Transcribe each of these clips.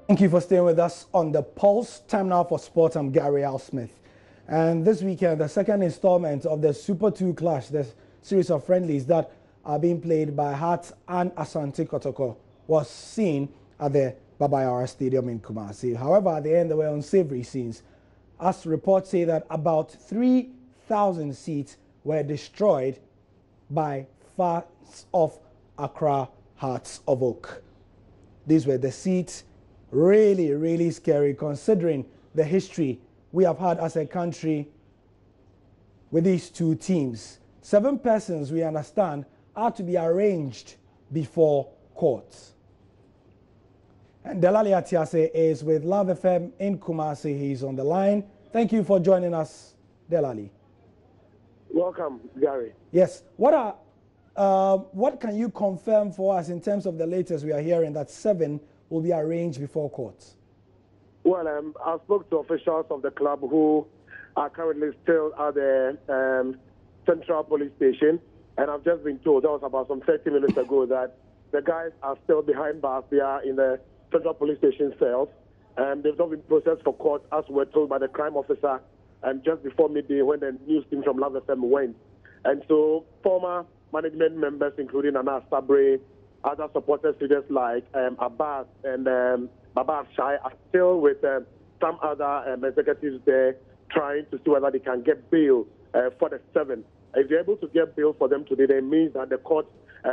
Thank you for staying with us on the Pulse. Time now for sports. I'm Gary Al Smith. And this weekend, the second installment of the Super 2 Clash, the series of friendlies that are being played by Hearts and Asante Kotoko, was seen at the Yara Satdium in Kumasi. However, at the end, there were unsavory scenes, as reports say that about 3,000 seats were destroyed by fans of Accra Hearts of Oak. These were the seats. Really scary, considering the history we have had as a country with these two teams. 7 persons, we understand, are to be arranged before court. And Delali Atiase is with Love FM in Kumasi. He's on the line. Thank you for joining us, Delali. Welcome, Gary. Yes. What can you confirm for us in terms of the latest? We are hearing that 7 will be arranged before court. Well, I spoke to officials of the club who are currently still at the Central Police Station, and I've just been told, that was about some 30 minutes ago, that the guys are still behind bars. They are in the Central Police Station cells, and they've not been processed for court, as we're told by the crime officer, and just before midday when the news team from Love FM went. And so former management members, including Anna Sabre, other supporters figures like Abbas and Baba Shai, are still with some other executives there trying to see whether they can get bail for the 7. If they're able to get bail for them today, that means that the court,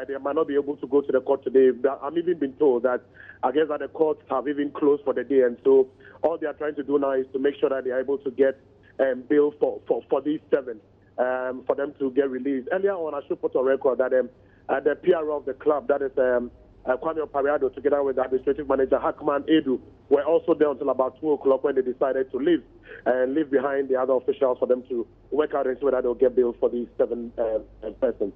they might not be able to go to the court today. I'm even been told that I guess that the courts have even closed for the day, and so all they are trying to do now is to make sure that they are able to get bail for these 7 for them to get released. Earlier on, I should put on record that the PRO of the club, that is Kwame Opariado, together with the administrative manager Hakman Edu, were also there until about 2 o'clock when they decided to leave and leave behind the other officials for them to work out and see whether they'll get bail for these 7 persons.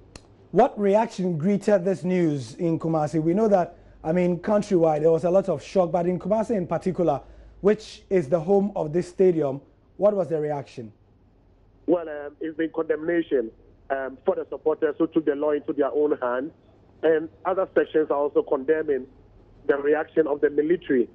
What reaction greeted this news in Kumasi? We know that, I mean, countrywide, there was a lot of shock, but in Kumasi in particular, which is the home of this stadium, what was the reaction? Well, it's been condemnation for the supporters who took the law into their own hands, and other sections are also condemning the reaction of the military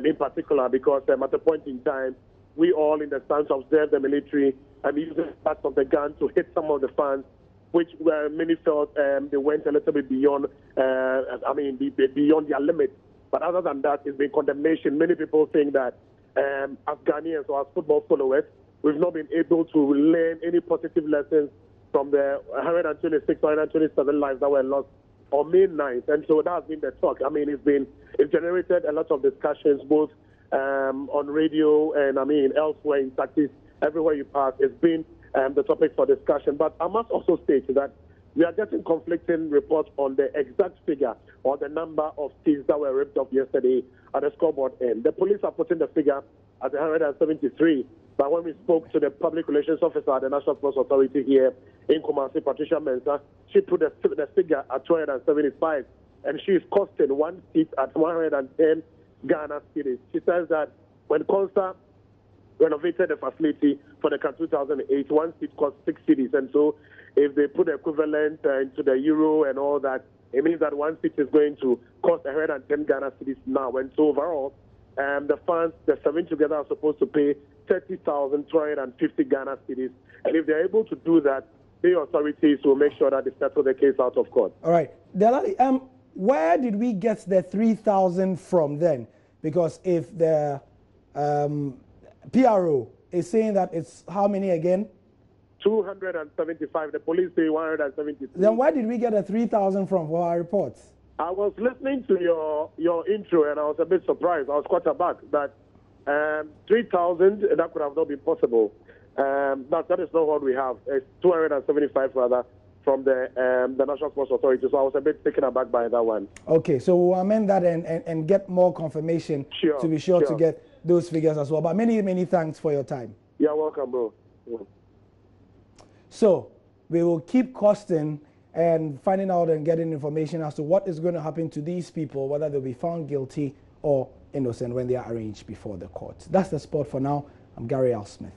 in particular, because at a point in time, we all in the stands observed the military and using parts of the gun to hit some of the fans, which many felt they went a little bit beyond, beyond their limits. But other than that, it's been condemnation. Many people think that as Ghanaians or as football followers, we've not been able to learn any positive lessons from the 126, 127 lives that were lost on May 9th. And so that has been the talk. I mean, it's generated a lot of discussions, both on radio and, elsewhere in taxis, everywhere you pass. It's been the topic for discussion. But I must also state that we are getting conflicting reports on the exact figure or the number of seats that were ripped off yesterday at the scoreboard end. The police are putting the figure at 173. But when we spoke to the public relations officer at the National Sports Authority here in Kumasi, Patricia Mensah, she put the figure at 275, and she is costing 1 seat at 110 Ghana cedis. She says that when Consta renovated the facility for the 2008, 1 seat cost 6 cedis, and so if they put the equivalent into the euro and all that, it means that 1 seat is going to cost 110 Ghana cedis now. And so overall, the fans, the 7 together, are supposed to pay 30,250 Ghana cedis. And if they're able to do that, the authorities will make sure that they settle the case out of court. All right. Delali, where did we get the 3,000 from then? Because if the PRO is saying that it's how many again? 275. The police say 173. Then where did we get the 3,000 from for our reports? I was listening to your intro and I was a bit surprised. I was quite aback that 3,000, that could have not been possible. That is not what we have. It's 275 rather from the National Sports Authority. So I was a bit taken aback by that one. Okay, so we'll amend that and get more confirmation to be sure to get those figures as well. But many thanks for your time. You're welcome, bro. Yeah. So we will keep costing and finding out and getting information as to what is going to happen to these people, whether they'll be found guilty or innocent when they are arraigned before the court. That's the sport for now. I'm Gary Al Smith.